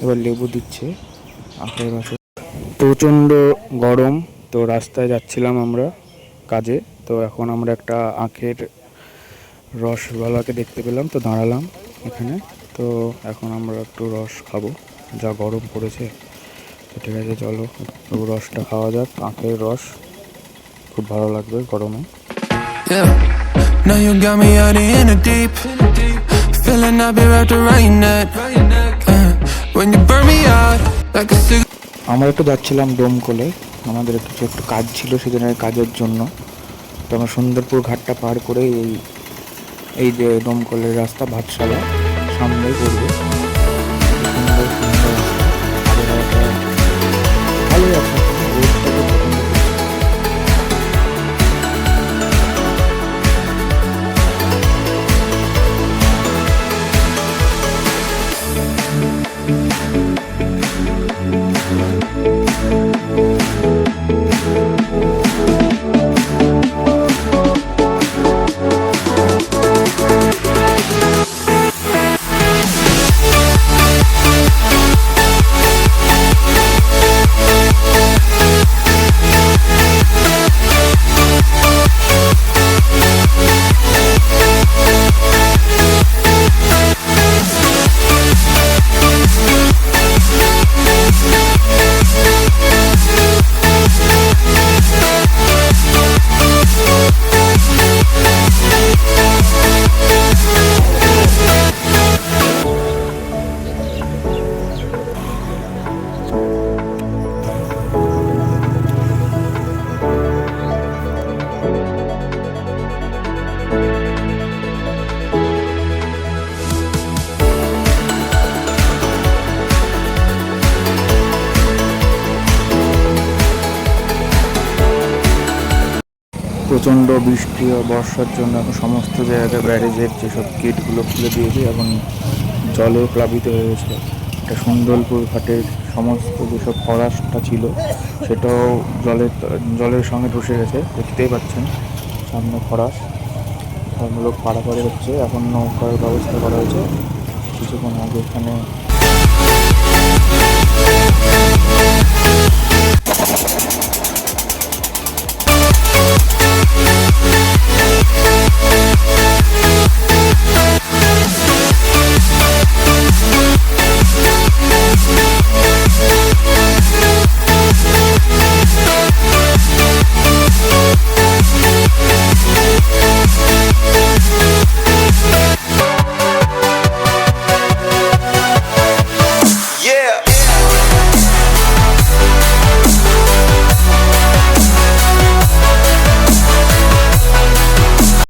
এবার লেবু দিচ্ছে আখের রসে। প্রচণ্ড গরম, তো রাস্তায় যাচ্ছিলাম আমরা কাজে। তো এখন আমরা একটা আখের রসওয়ালাকে দেখতে পেলাম, তো দাঁড়ালাম এখানে। তো এখন আমরা একটু রস খাবো, যা গরম পড়েছে। তো ঠিক আছে, চলো একটু রসটা খাওয়া যাক। আখের রস খুব ভালো লাগবে গরমে। Now you got me out in the deep, feeling I've been wrapped around your neck. When you burn me out like a cigarette. আমরা একটু যাচ্ছিলাম ডোমকলে, আমাদের কিছু একটু কাজ ছিল সেদিনের কাজের জন্য। তো আমরা সুন্দরপুর ঘাটটা পার করে এই যে ডোমকলের রাস্তা ভাতশালা সামনেই পড়বে। সুন্দর সুন্দর আবহাওয়াটা ভালোই আছে। প্রচণ্ড বৃষ্টি ও বর্ষার জন্য এখন সমস্ত জায়গায় ব্যারেজের যেসব গেটগুলো খুলে দিয়েছে, এখন জলে প্লাবিত হয়ে গেছে। এটা সুন্দরপুর ঘাটের সমস্ত যেসব ফরাসটা ছিল সেটাও জলের সঙ্গে ধসে গেছে। দেখতেই পাচ্ছেন সামনে ফরাস, সব লোক পারাপারে হচ্ছে। এখন নৌকার ব্যবস্থা করা হয়েছে। কিছুক্ষণ আগে এখানে